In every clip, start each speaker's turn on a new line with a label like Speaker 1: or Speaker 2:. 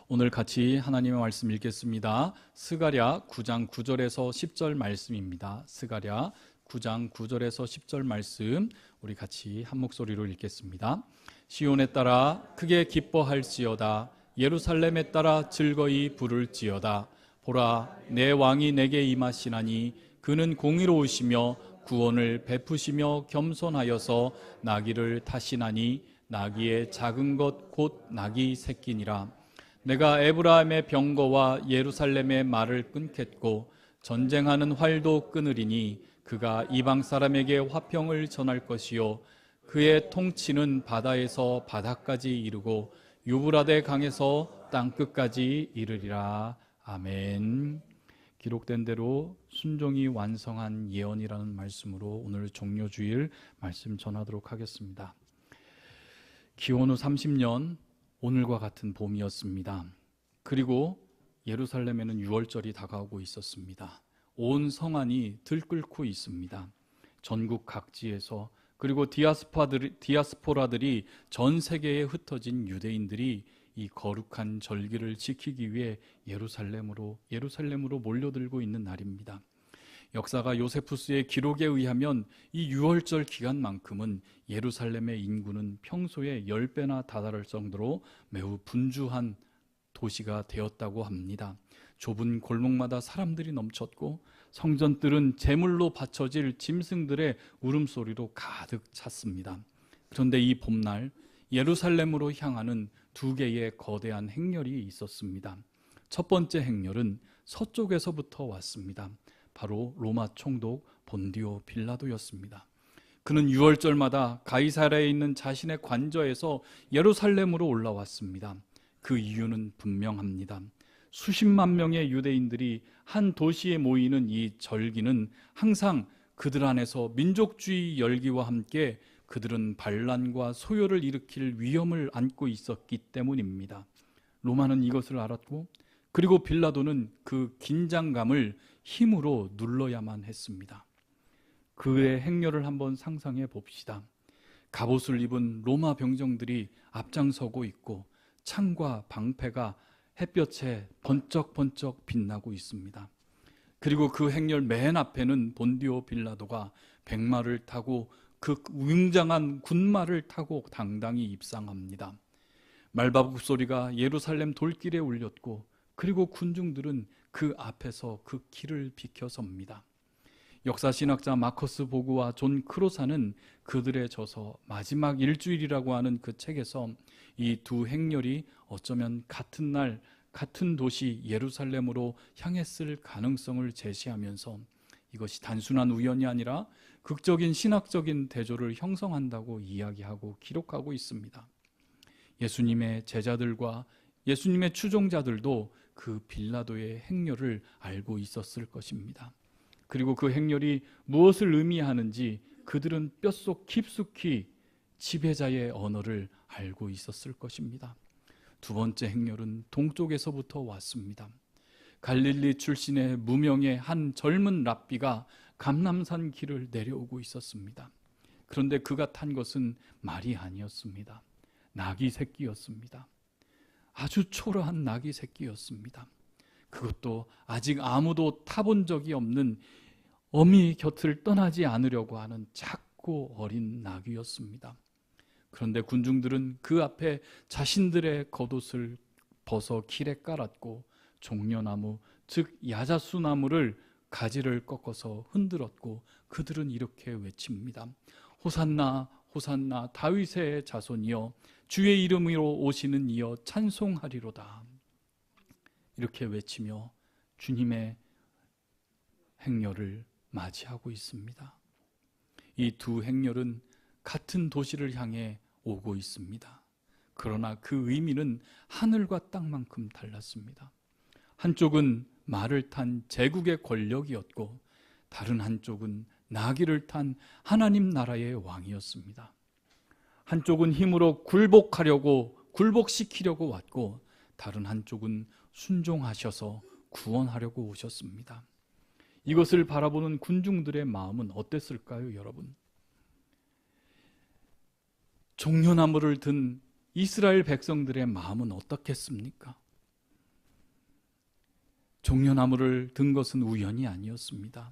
Speaker 1: 오늘 같이 하나님의 말씀 읽겠습니다. 스가랴 9장 9절에서 10절 말씀입니다. 스가랴 9장 9절에서 10절 말씀 우리 같이 한 목소리로 읽겠습니다. 시온에 따라 크게 기뻐할지어다. 예루살렘에 따라 즐거이 부를지어다. 보라, 내 왕이 내게 임하시나니 그는 공의로우시며 구원을 베푸시며 겸손하여서 나귀를 타시나니 나귀의 작은 것 곧 나귀 새끼니라. 내가 에브라임의 병거와 예루살렘의 말을 끊겠고 전쟁하는 활도 끊으리니 그가 이방 사람에게 화평을 전할 것이요 그의 통치는 바다에서 바다까지 이르고 유브라데 강에서 땅끝까지 이르리라. 아멘. 기록된 대로 순종이 완성한 예언이라는 말씀으로 오늘 종료주일 말씀 전하도록 하겠습니다. 기원 후 30년 오늘과 같은 봄이었습니다. 그리고 예루살렘에는 유월절이 다가오고 있었습니다. 온 성안이 들끓고 있습니다. 전국 각지에서 그리고 디아스포라들이 전 세계에 흩어진 유대인들이 이 거룩한 절기를 지키기 위해 예루살렘으로 몰려들고 있는 날입니다. 역사가 요세푸스의 기록에 의하면 이 유월절 기간만큼은 예루살렘의 인구는 평소에 10배나 다다를 정도로 매우 분주한 도시가 되었다고 합니다. 좁은 골목마다 사람들이 넘쳤고 성전들은 제물로 바쳐질 짐승들의 울음소리로 가득 찼습니다. 그런데 이 봄날 예루살렘으로 향하는 두 개의 거대한 행렬이 있었습니다. 첫 번째 행렬은 서쪽에서부터 왔습니다. 바로 로마 총독 본디오 빌라도였습니다. 그는 유월절마다 가이사랴에 있는 자신의 관저에서 예루살렘으로 올라왔습니다. 그 이유는 분명합니다. 수십만 명의 유대인들이 한 도시에 모이는 이 절기는 항상 그들 안에서 민족주의 열기와 함께 그들은 반란과 소요를 일으킬 위험을 안고 있었기 때문입니다. 로마는 이것을 알았고 그리고 빌라도는 그 긴장감을 힘으로 눌러야만 했습니다. 그의 행렬을 한번 상상해 봅시다. 갑옷을 입은 로마 병정들이 앞장서고 있고 창과 방패가 햇볕에 번쩍번쩍 빛나고 있습니다. 그리고 그 행렬 맨 앞에는 본디오 빌라도가 백마를 타고 그 웅장한 군마를 타고 당당히 입상합니다. 말바굽 소리가 예루살렘 돌길에 울렸고 그리고 군중들은 그 앞에서 그 길을 비켜섭니다. 역사신학자 마커스 보그와 존 크로사는 그들의 저서 마지막 일주일이라고 하는 그 책에서 이 두 행렬이 어쩌면 같은 날 같은 도시 예루살렘으로 향했을 가능성을 제시하면서 이것이 단순한 우연이 아니라 극적인 신학적인 대조를 형성한다고 이야기하고 기록하고 있습니다. 예수님의 제자들과 예수님의 추종자들도 그 빌라도의 행렬을 알고 있었을 것입니다. 그리고 그 행렬이 무엇을 의미하는지 그들은 뼛속 깊숙이 지배자의 언어를 알고 있었을 것입니다. 두 번째 행렬은 동쪽에서부터 왔습니다. 갈릴리 출신의 무명의 한 젊은 랍비가 감람산 길을 내려오고 있었습니다. 그런데 그가 탄 것은 말이 아니었습니다. 나귀 새끼였습니다. 아주 초라한 나귀 새끼였습니다. 그것도 아직 아무도 타본 적이 없는 어미 곁을 떠나지 않으려고 하는 작고 어린 나귀였습니다. 그런데 군중들은 그 앞에 자신들의 겉옷을 벗어 길에 깔았고 종려나무, 즉 야자수나무를 가지를 꺾어서 흔들었고 그들은 이렇게 외칩니다. 호산나 호산나 다윗의 자손이여 주의 이름으로 오시는 이여 찬송하리로다. 이렇게 외치며 주님의 행렬을 맞이하고 있습니다. 이 두 행렬은 같은 도시를 향해 오고 있습니다. 그러나 그 의미는 하늘과 땅만큼 달랐습니다. 한쪽은 말을 탄 제국의 권력이었고 다른 한쪽은 나귀를 탄 하나님 나라의 왕이었습니다. 한쪽은 힘으로 굴복시키려고 왔고 다른 한쪽은 순종하셔서 구원하려고 오셨습니다. 이것을 바라보는 군중들의 마음은 어땠을까요, 여러분? 종려나무를 든 이스라엘 백성들의 마음은 어떻겠습니까? 종려나무를 든 것은 우연이 아니었습니다.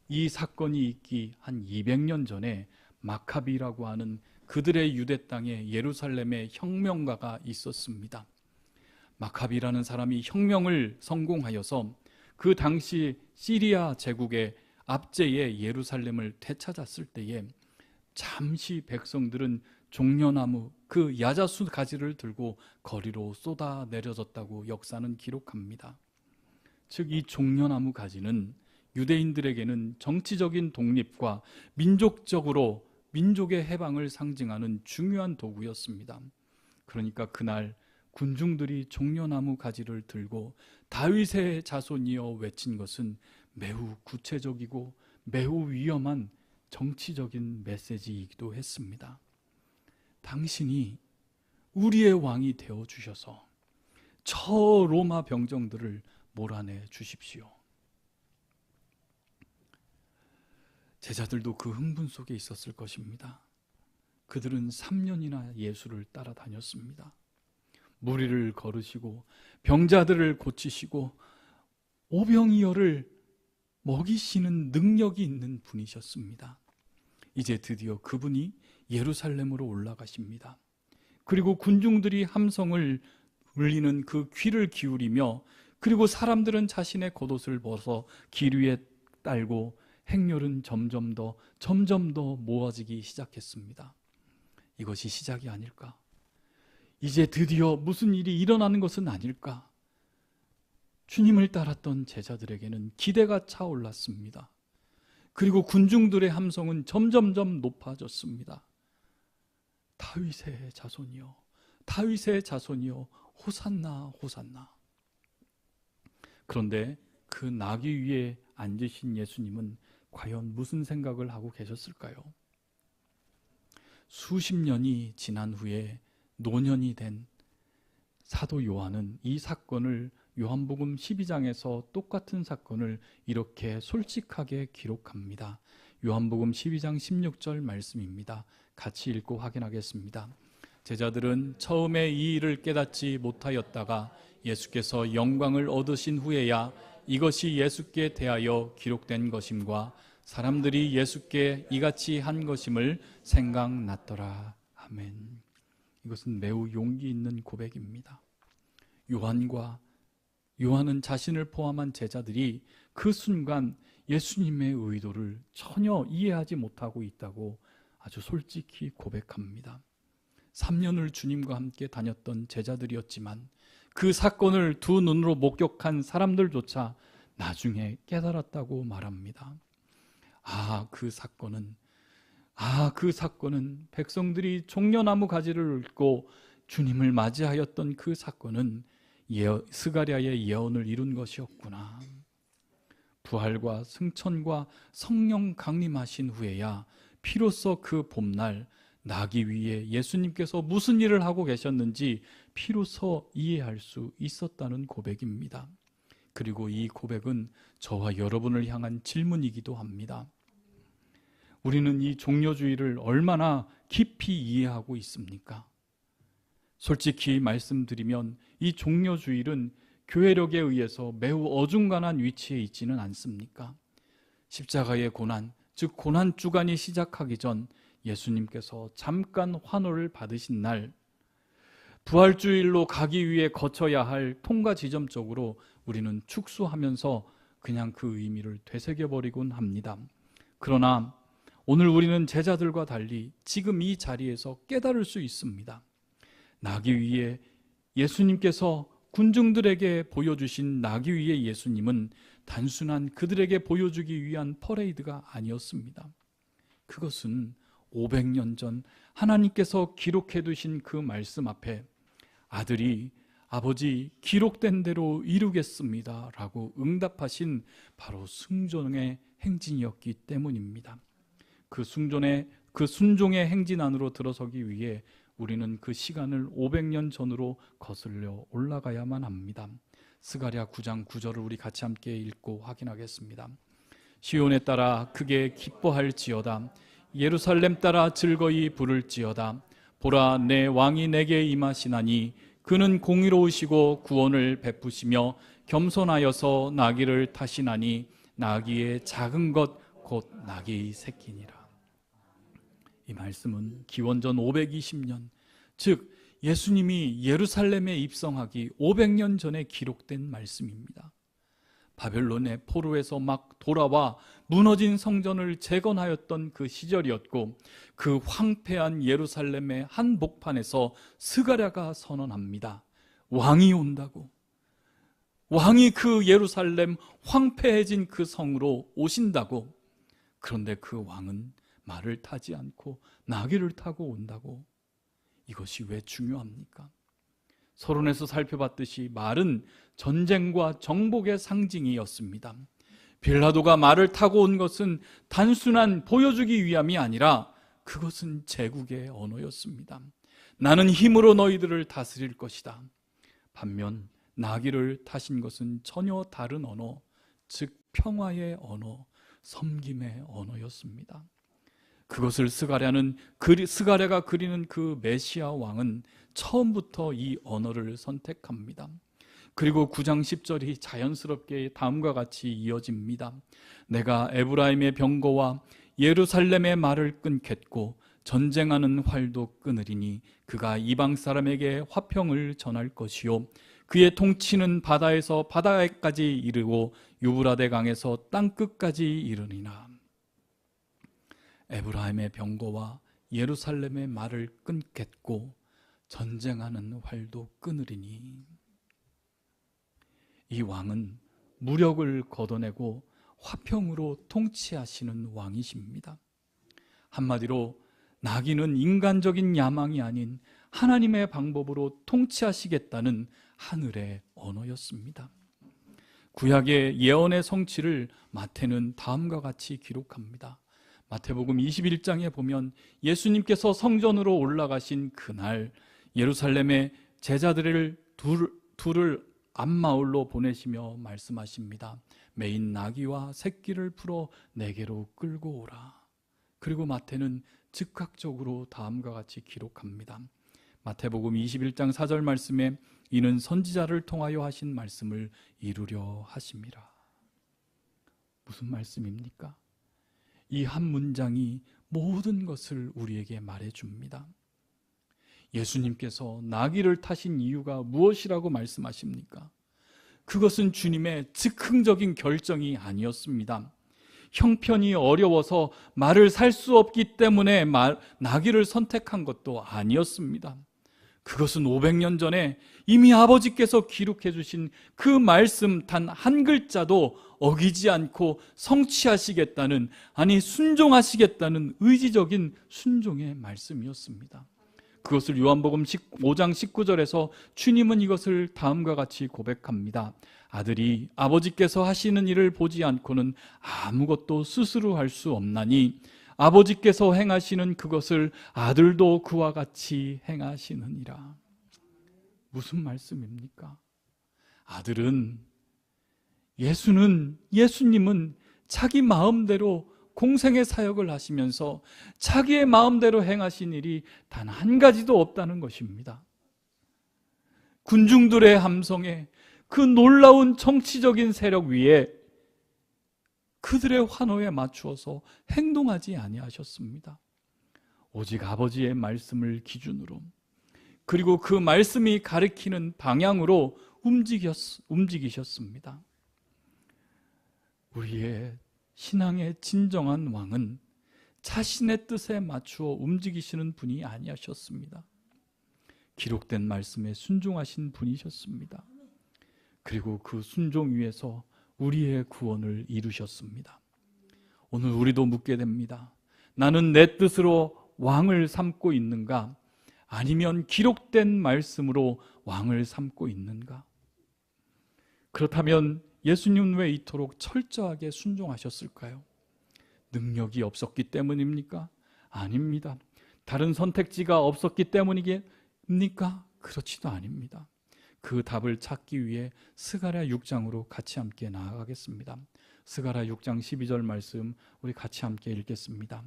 Speaker 1: 이 사건이 있기 한 200년 전에 마카비라고 하는 그들의 유대 땅에 예루살렘에 혁명가가 있었습니다. 마카비라는 사람이 혁명을 성공하여서 그 당시 시리아 제국의 압제에 예루살렘을 되찾았을 때에 잠시 백성들은 종려나무 그 야자수 가지를 들고 거리로 쏟아 내려졌다고 역사는 기록합니다. 즉 이 종려나무 가지는 유대인들에게는 정치적인 독립과 민족의 해방을 상징하는 중요한 도구였습니다. 그러니까 그날 군중들이 종려나무 가지를 들고 다윗의 자손이여 외친 것은 매우 구체적이고 매우 위험한 정치적인 메시지이기도 했습니다. 당신이 우리의 왕이 되어 주셔서 저 로마 병정들을 몰아내 주십시오. 제자들도 그 흥분 속에 있었을 것입니다. 그들은 3년이나 예수를 따라다녔습니다. 무리를 걸으시고 병자들을 고치시고 오병이어를 먹이시는 능력이 있는 분이셨습니다. 이제 드디어 그분이 예루살렘으로 올라가십니다. 그리고 군중들이 함성을 울리는 그 귀를 기울이며, 그리고 사람들은 자신의 겉옷을 벗어 길 위에 딸고 행렬은 점점 더 모아지기 시작했습니다. 이것이 시작이 아닐까? 이제 드디어 무슨 일이 일어나는 것은 아닐까? 주님을 따랐던 제자들에게는 기대가 차올랐습니다. 그리고 군중들의 함성은 점점점 높아졌습니다. 다윗의 자손이여, 다윗의 자손이여, 호산나, 호산나. 그런데 그 나귀 위에 앉으신 예수님은 과연 무슨 생각을 하고 계셨을까요? 수십 년이 지난 후에 노년이 된 사도 요한은 이 사건을 요한복음 12장에서 똑같은 사건을 이렇게 솔직하게 기록합니다. 요한복음 12장 16절 말씀입니다. 같이 읽고 확인하겠습니다. 제자들은 처음에 이 일을 깨닫지 못하였다가 예수께서 영광을 얻으신 후에야 이것이 예수께 대하여 기록된 것임과 사람들이 예수께 이같이 한 것임을 생각났더라. 아멘. 이것은 매우 용기 있는 고백입니다. 요한은 자신을 포함한 제자들이 그 순간 예수님의 의도를 전혀 이해하지 못하고 있다고 아주 솔직히 고백합니다. 3년을 주님과 함께 다녔던 제자들이었지만 그 사건을 두 눈으로 목격한 사람들조차 나중에 깨달았다고 말합니다. 그 사건은 백성들이 종려나무 가지를 읊고 주님을 맞이하였던 그 사건은 스가랴의 예언을 이룬 것이었구나. 부활과 승천과 성령 강림하신 후에야 비로소 그 봄날 나귀 위에 예수님께서 무슨 일을 하고 계셨는지 비로소 이해할 수 있었다는 고백입니다. 그리고 이 고백은 저와 여러분을 향한 질문이기도 합니다. 우리는 이 종려주의를 얼마나 깊이 이해하고 있습니까? 솔직히 말씀드리면 이 종려주의는 교회력에 의해서 매우 어중간한 위치에 있지는 않습니까? 십자가의 고난, 즉 고난주간이 시작하기 전 예수님께서 잠깐 환호를 받으신 날, 부활주일로 가기 위해 거쳐야 할 통과 지점적으로 우리는 축소하면서 그냥 그 의미를 되새겨버리곤 합니다. 그러나 오늘 우리는 제자들과 달리 지금 이 자리에서 깨달을 수 있습니다. 나귀 위에 예수님께서 군중들에게 보여주신 나귀 위의 예수님은 단순한 그들에게 보여주기 위한 퍼레이드가 아니었습니다. 그것은 500년 전 하나님께서 기록해 두신 그 말씀 앞에 아들이 아버지 기록된 대로 이루겠습니다 라고 응답하신 바로 순종의 행진이었기 때문입니다. 그 순종의 행진 안으로 들어서기 위해 우리는 그 시간을 500년 전으로 거슬려 올라가야만 합니다. 스가랴 9장 9절을 우리 같이 함께 읽고 확인하겠습니다. 시온에 따라 크게 기뻐할지어다. 예루살렘 따라 즐거이 부를지어다. 보라, 내 왕이 내게 임하시나니 그는 공의로우시고 구원을 베푸시며 겸손하여서 나귀를 타시나니 나귀의 작은 것 곧 나귀의 새끼니라. 이 말씀은 기원전 520년, 즉 예수님이 예루살렘에 입성하기 500년 전에 기록된 말씀입니다. 바벨론의 포로에서 막 돌아와 무너진 성전을 재건하였던 그 시절이었고, 그 황폐한 예루살렘의 한 복판에서 스가랴가 선언합니다. 왕이 온다고. 왕이 그 예루살렘 황폐해진 그 성으로 오신다고. 그런데 그 왕은 말을 타지 않고 나귀를 타고 온다고. 이것이 왜 중요합니까? 서론에서 살펴봤듯이 말은 전쟁과 정복의 상징이었습니다. 빌라도가 말을 타고 온 것은 단순한 보여주기 위함이 아니라 그것은 제국의 언어였습니다. 나는 힘으로 너희들을 다스릴 것이다. 반면 나귀를 타신 것은 전혀 다른 언어, 즉 평화의 언어, 섬김의 언어였습니다. 그것을 스가랴가 그리는 그 메시아 왕은 처음부터 이 언어를 선택합니다. 그리고 9장 10절이 자연스럽게 다음과 같이 이어집니다. 내가 에브라임의 병거와 예루살렘의 말을 끊겠고 전쟁하는 활도 끊으리니 그가 이방 사람에게 화평을 전할 것이요 그의 통치는 바다에서 바다에까지 이르고 유브라데 강에서 땅끝까지 이르리나. 에브라임의 병거와 예루살렘의 말을 끊겠고 전쟁하는 활도 끊으리니. 이 왕은 무력을 걷어내고 화평으로 통치하시는 왕이십니다. 한마디로 나귀는 인간적인 야망이 아닌 하나님의 방법으로 통치하시겠다는 하늘의 언어였습니다. 구약의 예언의 성취를 마태는 다음과 같이 기록합니다. 마태복음 21장에 보면 예수님께서 성전으로 올라가신 그날 예루살렘에 제자들을 둘을 앞마을로 보내시며 말씀하십니다. 매인 나귀와 새끼를 풀어 내게로 끌고 오라. 그리고 마태는 즉각적으로 다음과 같이 기록합니다. 마태복음 21장 4절 말씀에 이는 선지자를 통하여 하신 말씀을 이루려 하심이라. 무슨 말씀입니까? 이 한 문장이 모든 것을 우리에게 말해줍니다. 예수님께서 나귀를 타신 이유가 무엇이라고 말씀하십니까? 그것은 주님의 즉흥적인 결정이 아니었습니다. 형편이 어려워서 말을 살 수 없기 때문에 나귀를 선택한 것도 아니었습니다. 그것은 500년 전에 이미 아버지께서 기록해 주신 그 말씀 단 한 글자도 어기지 않고 성취하시겠다는, 아니 순종하시겠다는 의지적인 순종의 말씀이었습니다. 그것을 요한복음 5장 19절에서 주님은 이것을 다음과 같이 고백합니다. 아들이 아버지께서 하시는 일을 보지 않고는 아무것도 스스로 할 수 없나니 아버지께서 행하시는 그것을 아들도 그와 같이 행하시느니라. 무슨 말씀입니까? 예수님은 자기 마음대로 공생의 사역을 하시면서 자기의 마음대로 행하신 일이 단 한 가지도 없다는 것입니다. 군중들의 함성에 그 놀라운 정치적인 세력 위에 그들의 환호에 맞추어서 행동하지 아니하셨습니다. 오직 아버지의 말씀을 기준으로, 그리고 그 말씀이 가리키는 방향으로 움직이셨습니다. 우리의 신앙의 진정한 왕은 자신의 뜻에 맞추어 움직이시는 분이 아니셨습니다. 기록된 말씀에 순종하신 분이셨습니다. 그리고 그 순종 위에서 우리의 구원을 이루셨습니다. 오늘 우리도 묻게 됩니다. 나는 내 뜻으로 왕을 삼고 있는가? 아니면 기록된 말씀으로 왕을 삼고 있는가? 그렇다면 예수님은 왜 이토록 철저하게 순종하셨을까요? 능력이 없었기 때문입니까? 아닙니다. 다른 선택지가 없었기 때문입니까? 그렇지도 않습니다. 그 답을 찾기 위해 스가랴 6장으로 같이 함께 나아가겠습니다. 스가랴 6장 12절 말씀 우리 같이 함께 읽겠습니다.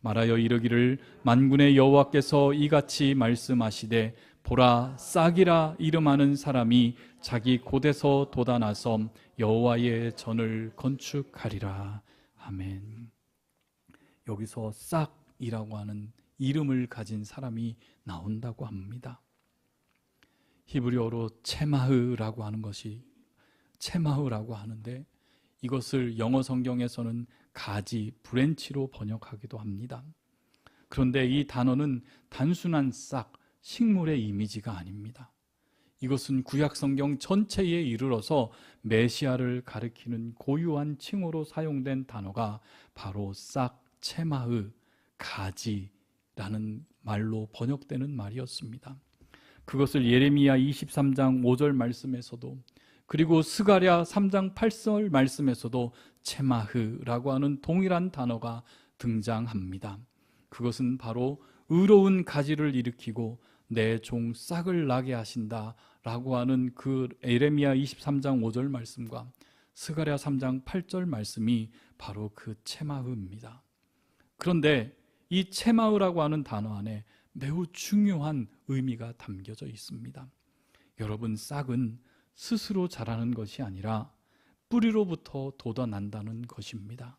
Speaker 1: 말하여 이르기를 만군의 여호와께서 이같이 말씀하시되 보라, 싹이라 이름하는 사람이 자기 곳에서 돋아나서 여호와의 전을 건축하리라. 아멘. 여기서 싹이라고 하는 이름을 가진 사람이 나온다고 합니다. 히브리어로 체마흐라고 하는 것이 체마흐라고 하는데, 이것을 영어 성경에서는 가지, 브랜치로 번역하기도 합니다. 그런데 이 단어는 단순한 싹, 식물의 이미지가 아닙니다. 이것은 구약 성경 전체에 이르러서 메시아를 가리키는 고유한 칭호로 사용된 단어가 바로 싹, 체마흐, 가지라는 말로 번역되는 말이었습니다. 그것을 예레미야 23장 5절 말씀에서도, 그리고 스가랴 3장 8절 말씀에서도 체마흐라고 하는 동일한 단어가 등장합니다. 그것은 바로 의로운 가지를 일으키고 내 종 싹을 나게 하신다 라고 하는 그 예레미야 23장 5절 말씀과 스가랴 3장 8절 말씀이 바로 그 체마흐입니다. 그런데 이 체마흐라고 하는 단어 안에 매우 중요한 의미가 담겨져 있습니다. 여러분, 싹은 스스로 자라는 것이 아니라 뿌리로부터 돋아난다는 것입니다.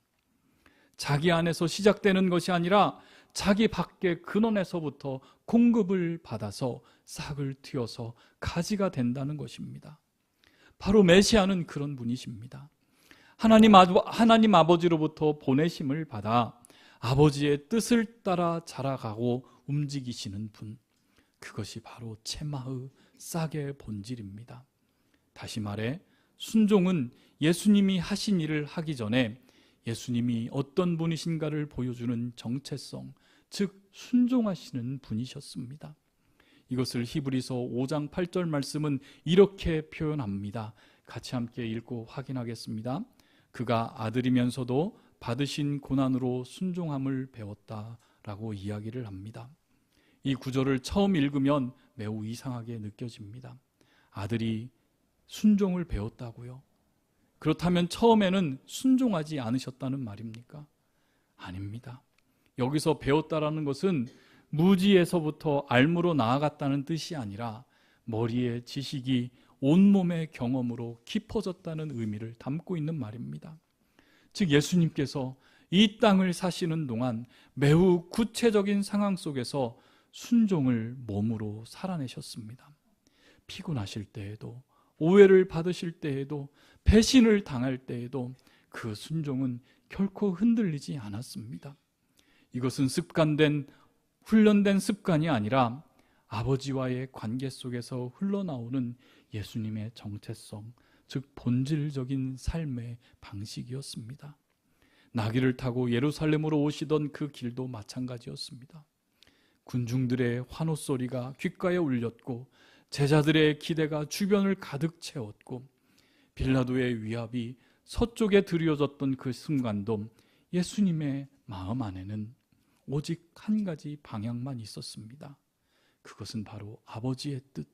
Speaker 1: 자기 안에서 시작되는 것이 아니라 자기 밖의 근원에서부터 공급을 받아서 싹을 틔어서 가지가 된다는 것입니다. 바로 메시아는 그런 분이십니다. 하나님 아버지로부터 보내심을 받아 아버지의 뜻을 따라 자라가고 움직이시는 분, 그것이 바로 체마흐, 싹의 본질입니다. 다시 말해 순종은 예수님이 하신 일을 하기 전에 예수님이 어떤 분이신가를 보여주는 정체성, 즉 순종하시는 분이셨습니다. 이것을 히브리서 5장 8절 말씀은 이렇게 표현합니다. 같이 함께 읽고 확인하겠습니다. 그가 아들이면서도 받으신 고난으로 순종함을 배웠다라고 이야기를 합니다. 이 구절을 처음 읽으면 매우 이상하게 느껴집니다. 아들이 순종을 배웠다고요? 그렇다면 처음에는 순종하지 않으셨다는 말입니까? 아닙니다. 여기서 배웠다라는 것은 무지에서부터 알무로 나아갔다는 뜻이 아니라 머리의 지식이 온몸의 경험으로 깊어졌다는 의미를 담고 있는 말입니다. 즉 예수님께서 이 땅을 사시는 동안 매우 구체적인 상황 속에서 순종을 몸으로 살아내셨습니다. 피곤하실 때에도, 오해를 받으실 때에도, 배신을 당할 때에도 그 순종은 결코 흔들리지 않았습니다. 이것은 습관된, 훈련된 습관이 아니라 아버지와의 관계 속에서 흘러나오는 예수님의 정체성, 즉 본질적인 삶의 방식이었습니다. 나귀를 타고 예루살렘으로 오시던 그 길도 마찬가지였습니다. 군중들의 환호 소리가 귓가에 울렸고 제자들의 기대가 주변을 가득 채웠고 빌라도의 위압이 서쪽에 드리워졌던 그 순간도 예수님의 마음 안에는 오직 한 가지 방향만 있었습니다. 그것은 바로 아버지의 뜻,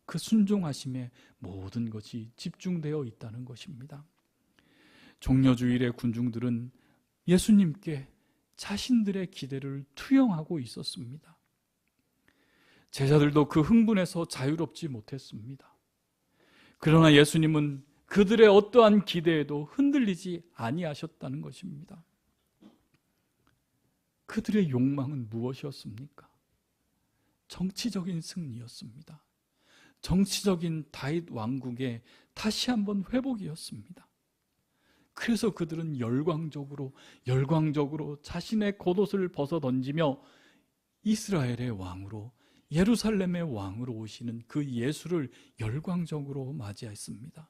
Speaker 1: 그 순종하심에 모든 것이 집중되어 있다는 것입니다. 종려주일의 군중들은 예수님께 자신들의 기대를 투영하고 있었습니다. 제자들도 그 흥분에서 자유롭지 못했습니다. 그러나 예수님은 그들의 어떠한 기대에도 흔들리지 아니하셨다는 것입니다. 그들의 욕망은 무엇이었습니까? 정치적인 승리였습니다. 정치적인 다윗 왕국의 다시 한번 회복이었습니다. 그래서 그들은 열광적으로 자신의 겉옷을 벗어 던지며 이스라엘의 왕으로, 예루살렘의 왕으로 오시는 그 예수를 열광적으로 맞이했습니다.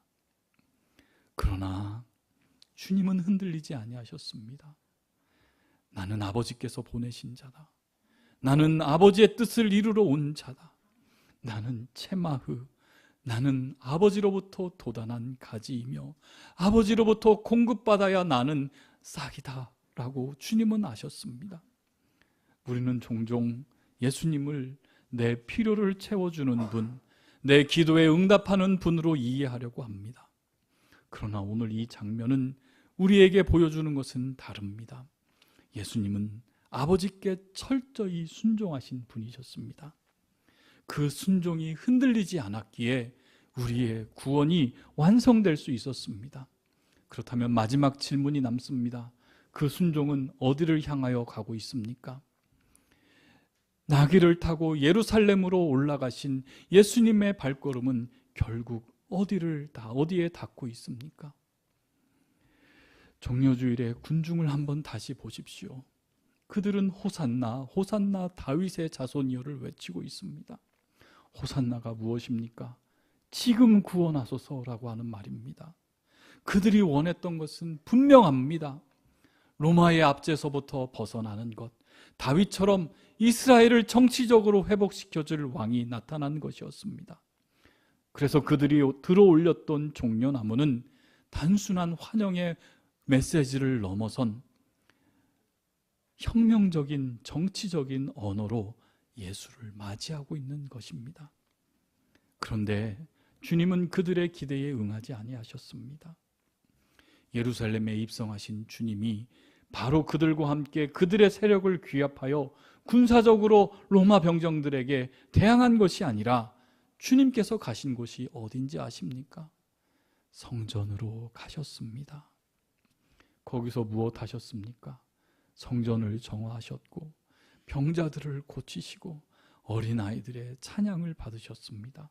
Speaker 1: 그러나 주님은 흔들리지 아니하셨습니다. 나는 아버지께서 보내신 자다. 나는 아버지의 뜻을 이루러 온 자다. 나는 체마흐, 나는 아버지로부터 돋아난 가지이며 아버지로부터 공급받아야 나는 싹이다 라고 주님은 아셨습니다. 우리는 종종 예수님을 내 필요를 채워주는 분, 내 기도에 응답하는 분으로 이해하려고 합니다. 그러나 오늘 이 장면은 우리에게 보여주는 것은 다릅니다. 예수님은 아버지께 철저히 순종하신 분이셨습니다. 그 순종이 흔들리지 않았기에 우리의 구원이 완성될 수 있었습니다. 그렇다면 마지막 질문이 남습니다. 그 순종은 어디를 향하여 가고 있습니까? 나귀를 타고 예루살렘으로 올라가신 예수님의 발걸음은 결국 어디에 닿고 있습니까? 종려주일에 군중을 한번 다시 보십시오. 그들은 호산나, 호산나 다윗의 자손이여를 외치고 있습니다. 호산나가 무엇입니까? 지금 구원하소서라고 하는 말입니다. 그들이 원했던 것은 분명합니다. 로마의 압제서부터 벗어나는 것, 다윗처럼 이스라엘을 정치적으로 회복시켜줄 왕이 나타난 것이었습니다. 그래서 그들이 들어올렸던 종려나무는 단순한 환영의 메시지를 넘어선 혁명적인 정치적인 언어로 예수를 맞이하고 있는 것입니다. 그런데 주님은 그들의 기대에 응하지 아니하셨습니다. 예루살렘에 입성하신 주님이 바로 그들과 함께 그들의 세력을 규합하여 군사적으로 로마 병정들에게 대항한 것이 아니라 주님께서 가신 곳이 어딘지 아십니까? 성전으로 가셨습니다. 거기서 무엇 하셨습니까? 성전을 정화하셨고 병자들을 고치시고 어린아이들의 찬양을 받으셨습니다.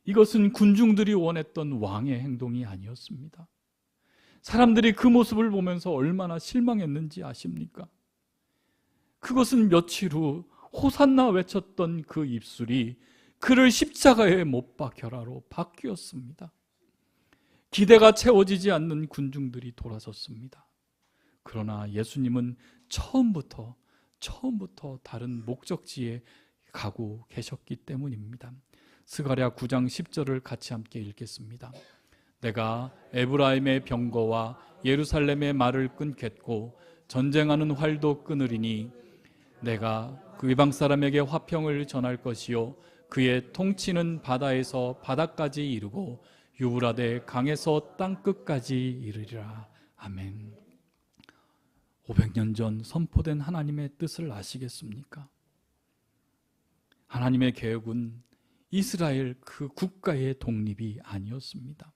Speaker 1: 이것은 군중들이 원했던 왕의 행동이 아니었습니다. 사람들이 그 모습을 보면서 얼마나 실망했는지 아십니까? 그것은 며칠 후 호산나 외쳤던 그 입술이 그를 십자가에 못 박혀라로 바뀌었습니다. 기대가 채워지지 않는 군중들이 돌아섰습니다. 그러나 예수님은 처음부터 다른 목적지에 가고 계셨기 때문입니다. 스가랴 9장 10절을 같이 함께 읽겠습니다. 내가 에브라임의 병거와 예루살렘의 말을 끊겠고 전쟁하는 활도 끊으리니 내가 그 이방 사람에게 화평을 전할 것이요 그의 통치는 바다에서 바다까지 이르고 유브라데 강에서 땅끝까지 이르리라. 아멘. 500년 전 선포된 하나님의 뜻을 아시겠습니까? 하나님의 계획은 이스라엘 그 국가의 독립이 아니었습니다.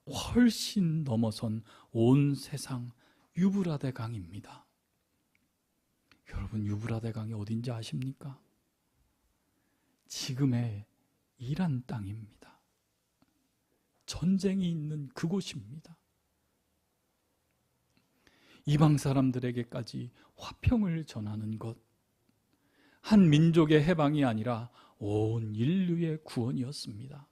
Speaker 1: 훨씬 넘어선 온 세상 유브라데 강입니다. 여러분, 유브라데 강이 어딘지 아십니까? 지금의 이란 땅입니다. 전쟁이 있는 그곳입니다. 이방 사람들에게까지 화평을 전하는 것, 한 민족의 해방이 아니라 온 인류의 구원이었습니다.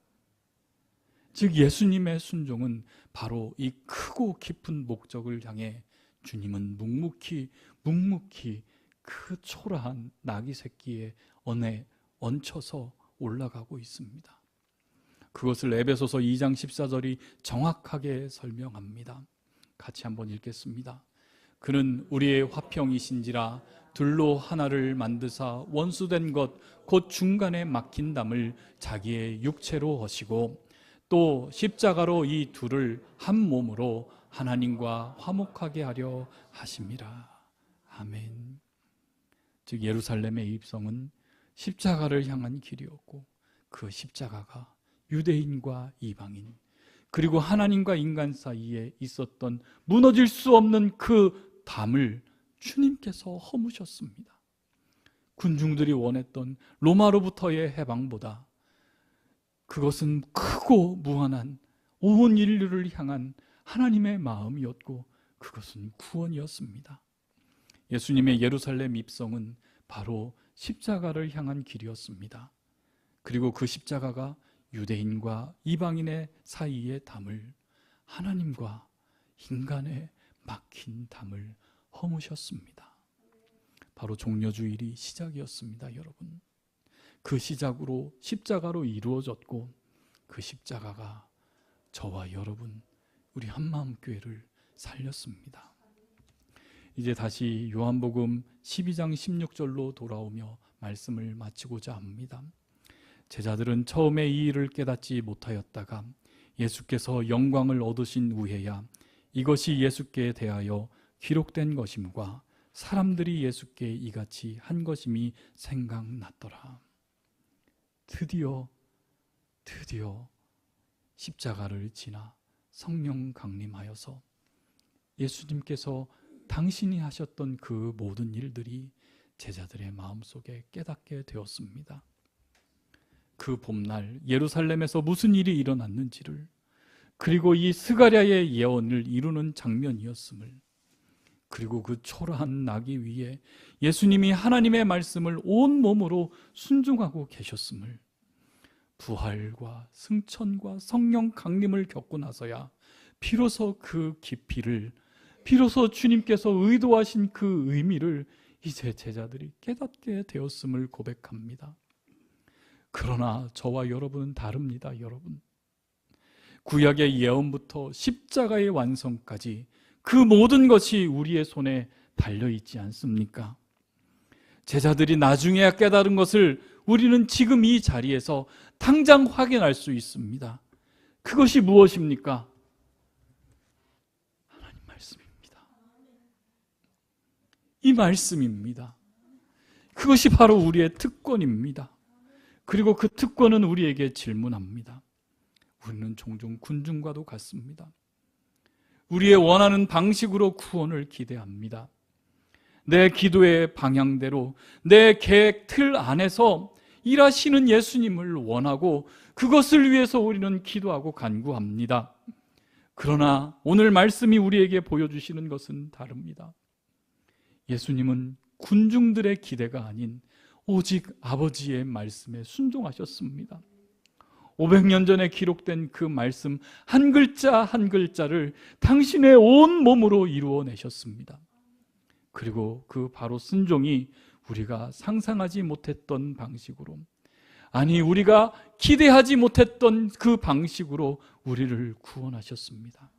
Speaker 1: 즉 예수님의 순종은 바로 이 크고 깊은 목적을 향해 주님은 묵묵히 그 초라한 나귀 새끼의 언에 얹혀서 올라가고 있습니다. 그것을 에베소서 2장 14절이 정확하게 설명합니다. 같이 한번 읽겠습니다. 그는 우리의 화평이신지라 둘로 하나를 만드사 원수된 것 곧 중간에 막힌 담을 자기의 육체로 하시고 또 십자가로 이 둘을 한 몸으로 하나님과 화목하게 하려 하심이라. 아멘. 즉 예루살렘의 입성은 십자가를 향한 길이었고 그 십자가가 유대인과 이방인 그리고 하나님과 인간 사이에 있었던 무너질 수 없는 그 담을 주님께서 허무셨습니다. 군중들이 원했던 로마로부터의 해방보다 그것은 크고 무한한 온 인류를 향한 하나님의 마음이었고 그것은 구원이었습니다. 예수님의 예루살렘 입성은 바로 십자가를 향한 길이었습니다. 그리고 그 십자가가 유대인과 이방인의 사이의 담을, 하나님과 인간의 막힌 담을 허무셨습니다. 바로 종려주일이 시작이었습니다, 여러분. 그 시작으로 십자가로 이루어졌고 그 십자가가 저와 여러분, 우리 한마음교회를 살렸습니다. 이제 다시 요한복음 12장 16절로 돌아오며 말씀을 마치고자 합니다. 제자들은 처음에 이 일을 깨닫지 못하였다가 예수께서 영광을 얻으신 후에야 이것이 예수께 대하여 기록된 것임과 사람들이 예수께 이같이 한 것임이 생각났더라. 드디어 십자가를 지나 성령 강림하여서 예수님께서 당신이 하셨던 그 모든 일들이 제자들의 마음속에 깨닫게 되었습니다. 그 봄날 예루살렘에서 무슨 일이 일어났는지를, 그리고 이 스가랴의 예언을 이루는 장면이었음을, 그리고 그 초라한 나귀 위에 예수님이 하나님의 말씀을 온 몸으로 순종하고 계셨음을, 부활과 승천과 성령 강림을 겪고 나서야 비로소 그 깊이를, 비로소 주님께서 의도하신 그 의미를 이제 제자들이 깨닫게 되었음을 고백합니다. 그러나 저와 여러분은 다릅니다. 여러분, 구약의 예언부터 십자가의 완성까지 그 모든 것이 우리의 손에 달려있지 않습니까? 제자들이 나중에야 깨달은 것을 우리는 지금 이 자리에서 당장 확인할 수 있습니다. 그것이 무엇입니까? 하나님 말씀입니다. 이 말씀입니다. 그것이 바로 우리의 특권입니다. 그리고 그 특권은 우리에게 질문합니다. 우리는 종종 군중과도 같습니다. 우리의 원하는 방식으로 구원을 기대합니다. 내 기도의 방향대로, 내 계획 틀 안에서 일하시는 예수님을 원하고 그것을 위해서 우리는 기도하고 간구합니다. 그러나 오늘 말씀이 우리에게 보여주시는 것은 다릅니다. 예수님은 군중들의 기대가 아닌 오직 아버지의 말씀에 순종하셨습니다. 500년 전에 기록된 그 말씀 한 글자 한 글자를 당신의 온 몸으로 이루어내셨습니다. 그리고 그 바로 순종이 우리가 상상하지 못했던 방식으로, 아니 우리가 기대하지 못했던 그 방식으로 우리를 구원하셨습니다.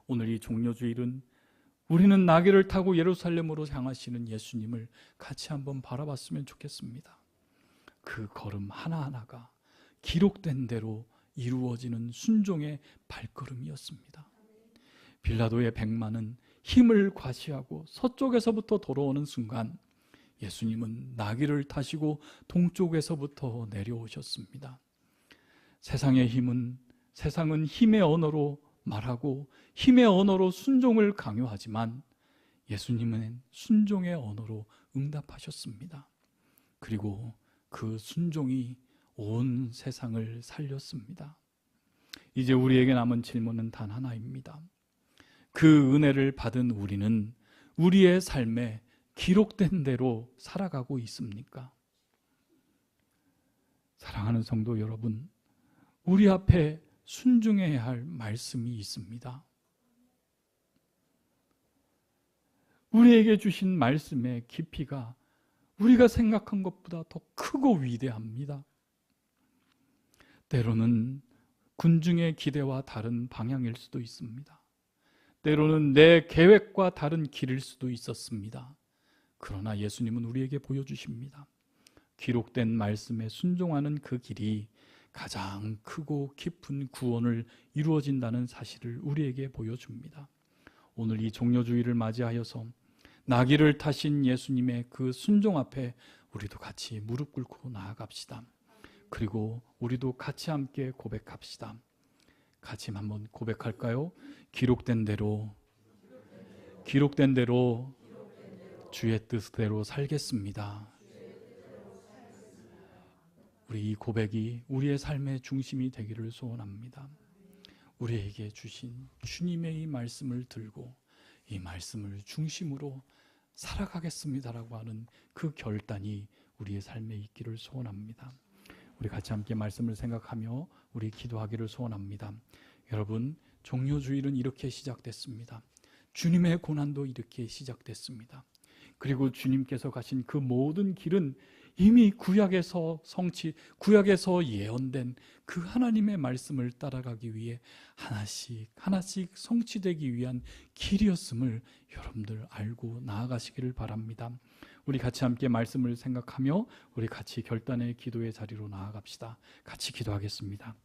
Speaker 1: 오늘 이 종려주일은 우리는 나귀를 타고 예루살렘으로 향하시는 예수님을 같이 한번 바라봤으면 좋겠습니다. 그 걸음 하나하나가 기록된 대로 이루어지는 순종의 발걸음이었습니다. 빌라도의 백마는 힘을 과시하고 서쪽에서부터 돌아오는 순간 예수님은 나귀를 타시고 동쪽에서부터 내려오셨습니다. 세상은 힘의 언어로 말하고 힘의 언어로 순종을 강요하지만 예수님은 순종의 언어로 응답하셨습니다. 그리고 그 순종이 온 세상을 살렸습니다. 이제 우리에게 남은 질문은 단 하나입니다. 그 은혜를 받은 우리는 우리의 삶에 기록된 대로 살아가고 있습니까? 사랑하는 성도 여러분, 우리 앞에 순종해야 할 말씀이 있습니다. 우리에게 주신 말씀의 깊이가 우리가 생각한 것보다 더 크고 위대합니다. 때로는 군중의 기대와 다른 방향일 수도 있습니다. 때로는 내 계획과 다른 길일 수도 있었습니다. 그러나 예수님은 우리에게 보여주십니다. 기록된 말씀에 순종하는 그 길이 가장 크고 깊은 구원을 이루어진다는 사실을 우리에게 보여줍니다. 오늘 이 종려주의를 맞이하여서 나귀를 타신 예수님의 그 순종 앞에 우리도 같이 무릎 꿇고 나아갑시다. 그리고 우리도 같이 함께 고백합시다. 같이 한번 고백할까요? 기록된 대로 주의 뜻대로 살겠습니다. 우리 이 고백이 우리의 삶의 중심이 되기를 소원합니다. 우리에게 주신 주님의 이 말씀을 들고 이 말씀을 중심으로 살아가겠습니다라고 하는 그 결단이 우리의 삶에 있기를 소원합니다. 우리 같이 함께 말씀을 생각하며 우리 기도하기를 소원합니다. 여러분, 종려주일은 이렇게 시작됐습니다. 주님의 고난도 이렇게 시작됐습니다. 그리고 주님께서 가신 그 모든 길은 이미 구약에서 예언된 그 하나님의 말씀을 따라가기 위해 하나씩 성취되기 위한 길이었음을 여러분들 알고 나아가시기를 바랍니다. 우리 같이 함께 말씀을 생각하며 우리 같이 결단의 기도의 자리로 나아갑시다. 같이 기도하겠습니다.